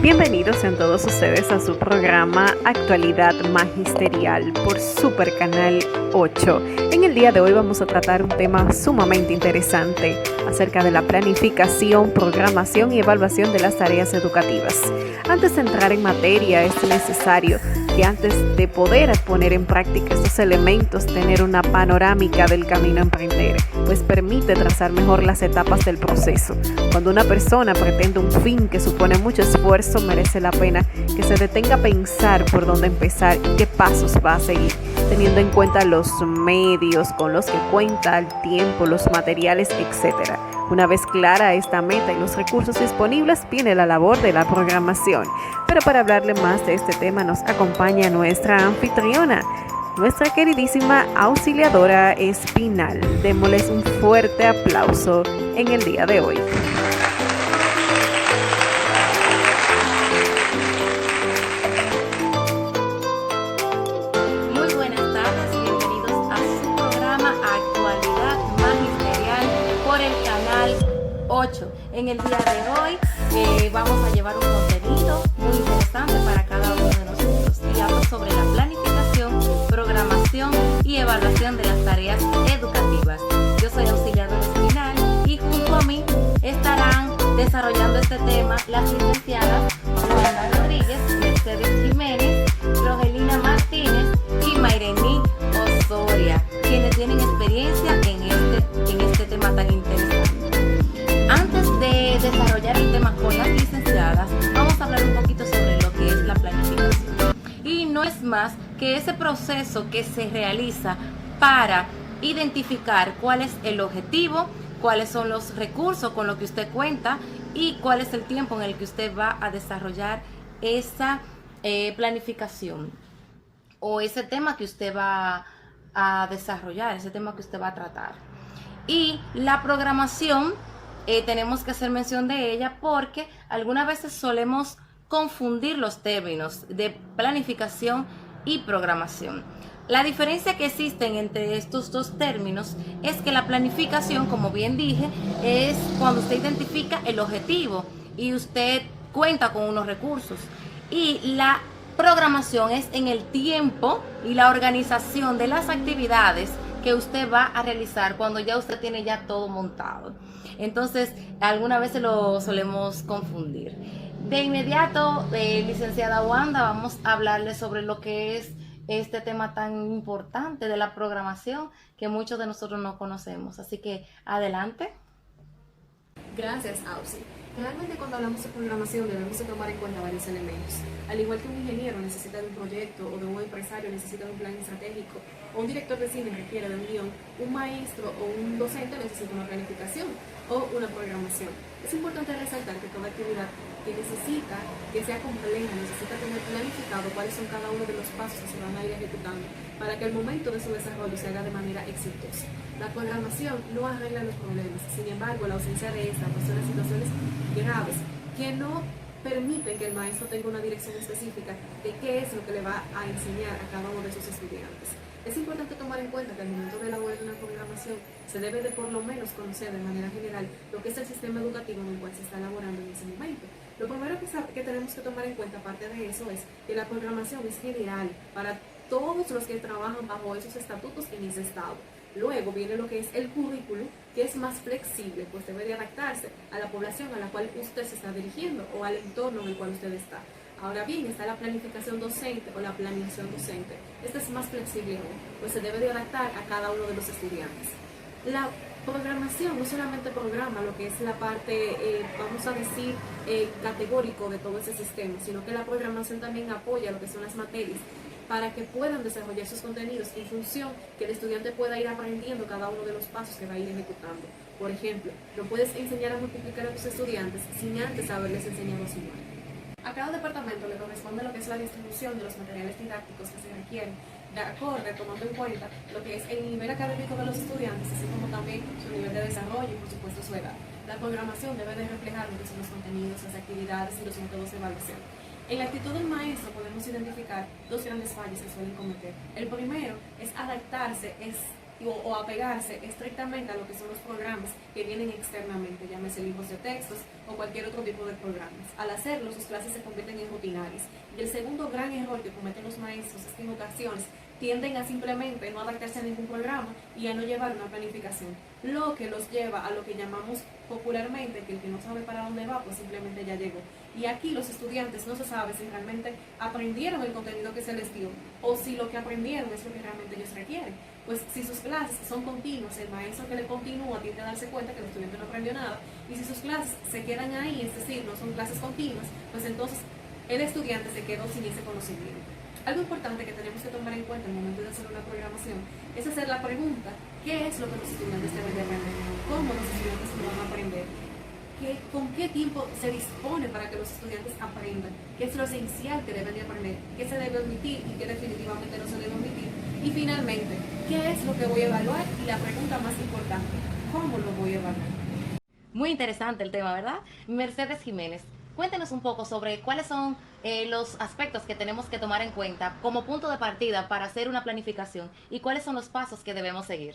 Bienvenidos sean todos ustedes a su programa Actualidad Magisterial por Super Canal 8. En el día de hoy vamos a tratar un tema sumamente interesante acerca de la planificación, programación y evaluación de las tareas educativas. Antes de entrar en materia, es necesario que antes de poder poner en práctica estos elementos, tener una panorámica del camino a emprender, pues permite trazar mejor las etapas del proceso. Cuando una persona pretende un fin que supone mucho esfuerzo, merece la pena que se detenga a pensar por dónde empezar y qué pasos va a seguir, teniendo en cuenta los medios con los que cuenta, el tiempo, los materiales, etc. Una vez clara esta meta y los recursos disponibles, viene la labor de la programación. Pero para hablarle más de este tema nos acompaña nuestra anfitriona, nuestra queridísima auxiliadora Espinal. Démosles un fuerte aplauso en el día de hoy. Muy buenas tardes, bienvenidos a su programa Actualidad Magisterial por el canal 8. En el día de hoy vamos a llevar un contenido muy interesante para cada uno de nosotros y hablo sobre la planificación, programación y evaluación de las tareas educativas. Yo soy auxiliadora Espinal y junto a mí estarán desarrollando este tema las licenciadas Juana Rodríguez, Mercedes Jiménez, Rogelina Martínez y Mayrení Osoria, quienes tienen experiencia en este tema tan interesante. Antes de desarrollar el tema con las licenciadas, vamos a hablar un poquito sobre lo que es la planificación. Y no es más que ese proceso que se realiza para identificar cuál es el objetivo, cuáles son los recursos con los que usted cuenta y cuál es el tiempo en el que usted va a desarrollar esa planificación o ese tema que usted va a desarrollar, ese tema que usted va a tratar. Y la programación, tenemos que hacer mención de ella porque algunas veces solemos confundir los términos de planificación y programación. La diferencia que existen entre estos dos términos es que la planificación, como bien dije, es cuando usted identifica el objetivo y usted cuenta con unos recursos. Y la programación es en el tiempo y la organización de las actividades que usted va a realizar cuando ya usted tiene ya todo montado. Entonces, algunas veces lo solemos confundir. De inmediato, licenciada Wanda, vamos a hablarle sobre lo que es este tema tan importante de la programación que muchos de nosotros no conocemos. Así que, adelante. Gracias, Auxi. Realmente cuando hablamos de programación debemos de tomar en cuenta varios elementos. Al igual que un ingeniero necesita de un proyecto o de un empresario necesita de un plan estratégico o un director de cine requiere de un guión, un maestro o un docente necesita una planificación o una programación. Es importante resaltar que toda actividad que necesita que sea compleja, necesita tener planificado cuáles son cada uno de los pasos que se van a ir ejecutando para que el momento de su desarrollo se haga de manera exitosa. La programación no arregla los problemas, sin embargo, la ausencia de esta ocasiona situaciones graves que no permiten que el maestro tenga una dirección específica de qué es lo que le va a enseñar a cada uno de sus estudiantes. Es importante tomar en cuenta que al momento de elaborar una programación se debe de por lo menos conocer de manera general lo que es el sistema educativo en el cual se está elaborando en ese momento. Lo primero que tenemos que tomar en cuenta, aparte de eso, es que la programación es general para todos los que trabajan bajo esos estatutos en ese estado. Luego viene lo que es el currículum, que es más flexible, pues debe de adaptarse a la población a la cual usted se está dirigiendo o al entorno en el cual usted está. Ahora bien, está la planificación docente o la planeación docente. Esta es más flexible aún, pues se debe de adaptar a cada uno de los estudiantes. La programación no solamente programa lo que es la parte, vamos a decir, categórico de todo ese sistema, sino que la programación también apoya lo que son las materias para que puedan desarrollar sus contenidos en función que el estudiante pueda ir aprendiendo cada uno de los pasos que va a ir ejecutando. Por ejemplo, no puedes enseñar a multiplicar a tus estudiantes sin antes haberles enseñado a sumar. A cada departamento le corresponde lo que es la distribución de los materiales didácticos que se requieren, de acorde, tomando en cuenta lo que es el nivel académico de los estudiantes, así como también su nivel de desarrollo y por supuesto su edad. La programación debe de reflejar lo que son los contenidos, las actividades y los métodos de evaluación. En la actitud del maestro podemos identificar dos grandes fallos que suelen cometer. El primero es adaptarse o apegarse estrictamente a lo que son los programas que vienen externamente, llámese libros de textos o cualquier otro tipo de programas. Al hacerlo, sus clases se convierten en rutinarias. Y el segundo gran error que cometen los maestros es que en ocasiones tienden a simplemente no adaptarse a ningún programa y a no llevar una planificación, lo que los lleva a lo que llamamos popularmente que el que no sabe para dónde va, pues simplemente ya llegó. Y aquí los estudiantes no se sabe si realmente aprendieron el contenido que se les dio o si lo que aprendieron es lo que realmente ellos requieren. Pues si sus clases son continuas, el maestro que le continúa tiende a darse cuenta que el estudiante no aprendió nada, y si sus clases se quedan ahí, es decir, no son clases continuas, pues entonces el estudiante se quedó sin ese conocimiento. Algo importante que tenemos que tomar en cuenta en el momento de hacer una programación es hacer la pregunta: ¿qué es lo que los estudiantes deben de aprender? ¿Cómo los estudiantes lo van a aprender? ¿Con qué tiempo se dispone para que los estudiantes aprendan? ¿Qué es lo esencial que deben de aprender? ¿Qué se debe omitir y qué definitivamente no se debe omitir? Y finalmente, ¿qué es lo que voy a evaluar? Y la pregunta más importante: ¿cómo lo voy a evaluar? Muy interesante el tema, ¿verdad? Mercedes Jiménez, cuéntenos un poco sobre cuáles son los aspectos que tenemos que tomar en cuenta como punto de partida para hacer una planificación y cuáles son los pasos que debemos seguir.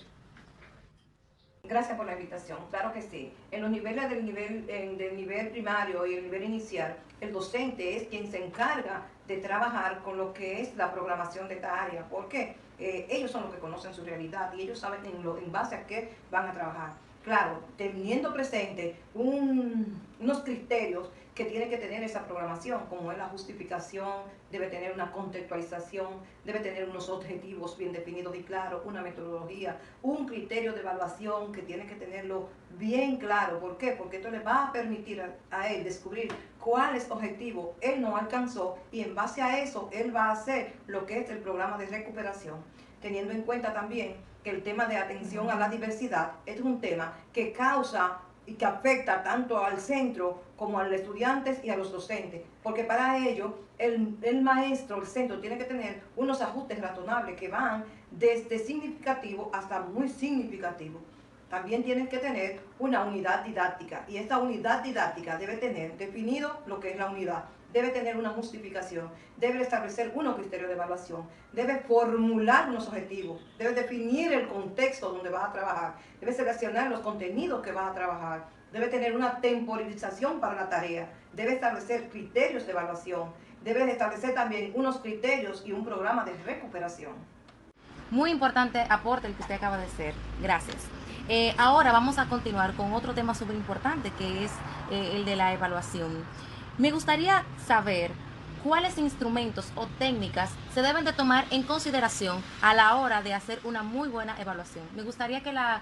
Gracias por la invitación. Claro que sí. En los niveles del nivel primario y el nivel inicial, el docente es quien se encarga de trabajar con lo que es la programación de esta área. ¿Por qué? Ellos son los que conocen su realidad y ellos saben en base a qué van a trabajar. Claro, teniendo presente unos criterios que tiene que tener esa programación, como es la justificación, debe tener una contextualización, debe tener unos objetivos bien definidos y claros, una metodología, un criterio de evaluación que tiene que tenerlo bien claro. ¿Por qué? Porque esto le va a permitir a él descubrir cuáles objetivos él no alcanzó y en base a eso él va a hacer lo que es el programa de recuperación, teniendo en cuenta también que el tema de atención a la diversidad es un tema que causa y que afecta tanto al centro como a los estudiantes y a los docentes, porque para ello el maestro, el centro, tiene que tener unos ajustes razonables que van desde significativo hasta muy significativo. También tienen que tener una unidad didáctica y esta unidad didáctica debe tener definido lo que es la unidad, debe tener una justificación, debe establecer unos criterios de evaluación, debe formular unos objetivos, debe definir el contexto donde vas a trabajar, debe seleccionar los contenidos que vas a trabajar, debe tener una temporalización para la tarea, debe establecer criterios de evaluación, debe establecer también unos criterios y un programa de recuperación. Muy importante aporte el que usted acaba de hacer. Gracias. Ahora vamos a continuar con otro tema súper importante que es el de la evaluación. Me gustaría saber cuáles instrumentos o técnicas se deben de tomar en consideración a la hora de hacer una muy buena evaluación. Me gustaría que la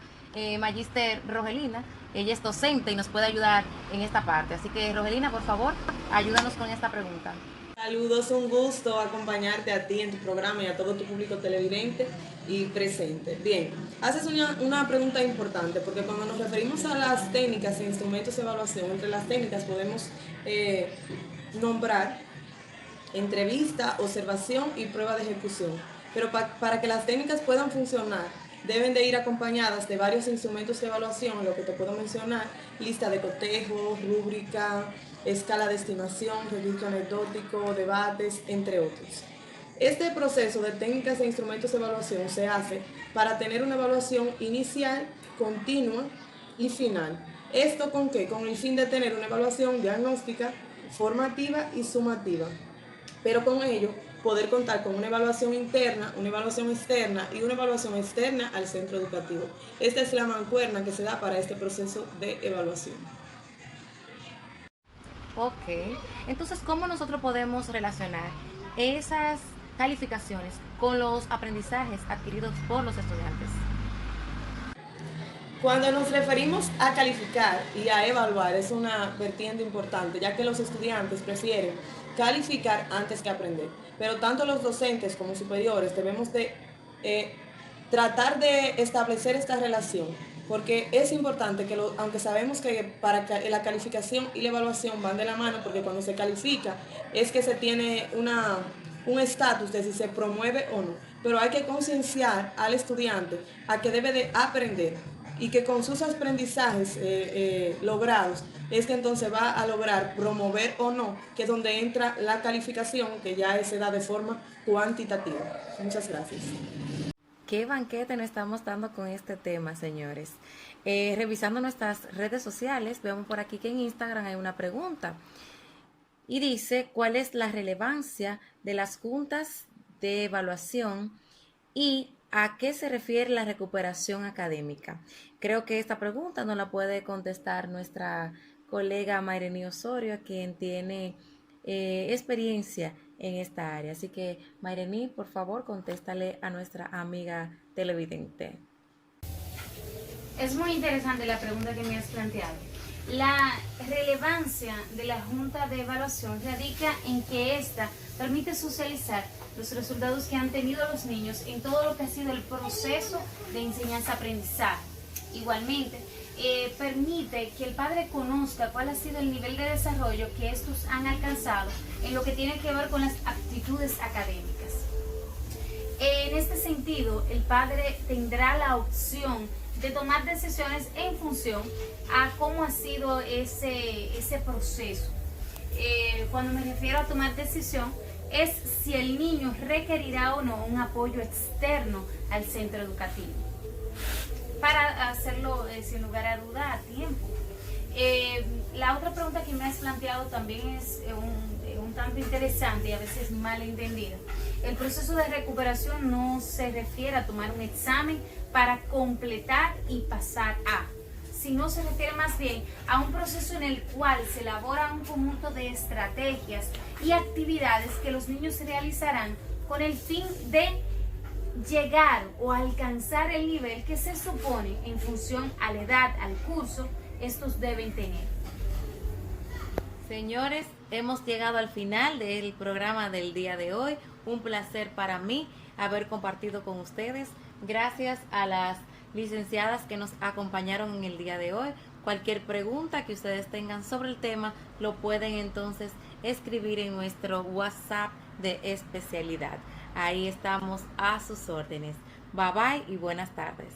Magíster Rogelina, ella es docente y nos puede ayudar en esta parte. Así que Rogelina, por favor, ayúdanos con esta pregunta. Saludos, un gusto acompañarte a ti en tu programa y a todo tu público televidente y presente. Bien, haces una pregunta importante porque cuando nos referimos a las técnicas e instrumentos de evaluación, entre las técnicas podemos nombrar entrevista, observación y prueba de ejecución. Pero para que las técnicas puedan funcionar, deben de ir acompañadas de varios instrumentos de evaluación, lo que te puedo mencionar: lista de cotejo, rúbrica, escala de estimación, registro anecdótico, debates, entre otros. Este proceso de técnicas e instrumentos de evaluación se hace para tener una evaluación inicial, continua y final. ¿Esto con qué? Con el fin de tener una evaluación diagnóstica, formativa y sumativa. Pero con ello poder contar con una evaluación interna, una evaluación externa y una evaluación externa al centro educativo. Esta es la mancuerna que se da para este proceso de evaluación. Ok, entonces, ¿cómo nosotros podemos relacionar esas calificaciones con los aprendizajes adquiridos por los estudiantes? Cuando nos referimos a calificar y a evaluar es una vertiente importante, ya que los estudiantes prefieren calificar antes que aprender. Pero tanto los docentes como superiores debemos de tratar de establecer esta relación, porque es importante que, aunque sabemos que la calificación y la evaluación van de la mano, porque cuando se califica es que se tiene un estatus de si se promueve o no, pero hay que concienciar al estudiante a que debe de aprender y que con sus aprendizajes logrados es que entonces va a lograr promover o no, que es donde entra la calificación, que ya se da de forma cuantitativa. Muchas gracias. qué banquete nos estamos dando con este tema, señores. Revisando nuestras redes sociales, vemos por aquí que en Instagram hay una pregunta y dice, ¿cuál es la relevancia de las juntas de evaluación y a qué se refiere la recuperación académica? Creo que esta pregunta nos la puede contestar nuestra colega Mayreni Osorio, quien tiene experiencia en esta área. Así que, Mayreni, por favor, contéstale a nuestra amiga televidente. Es muy interesante la pregunta que me has planteado. La relevancia de la Junta de Evaluación radica en que ésta permite socializar los resultados que han tenido los niños en todo lo que ha sido el proceso de enseñanza-aprendizaje. Igualmente, permite que el padre conozca cuál ha sido el nivel de desarrollo que estos han alcanzado en lo que tiene que ver con las aptitudes académicas. En este sentido, el padre tendrá la opción de tomar decisiones en función a cómo ha sido ese proceso. Cuando me refiero a tomar decisión, es si el niño requerirá o no un apoyo externo al centro educativo, para hacerlo sin lugar a duda a tiempo. La otra pregunta que me has planteado también es un tanto interesante y a veces mal entendida. El proceso de recuperación no se refiere a tomar un examen para completar y pasar a, sino se refiere más bien a un proceso en el cual se elabora un conjunto de estrategias y actividades que los niños realizarán con el fin de llegar o alcanzar el nivel que se supone en función a la edad, al curso, estos deben tener. Señores, hemos llegado al final del programa del día de hoy. Un placer para mí haber compartido con ustedes. Gracias a las licenciadas que nos acompañaron en el día de hoy. Cualquier pregunta que ustedes tengan sobre el tema lo pueden entonces escribir en nuestro WhatsApp de especialidad. Ahí estamos a sus órdenes. Bye bye y buenas tardes.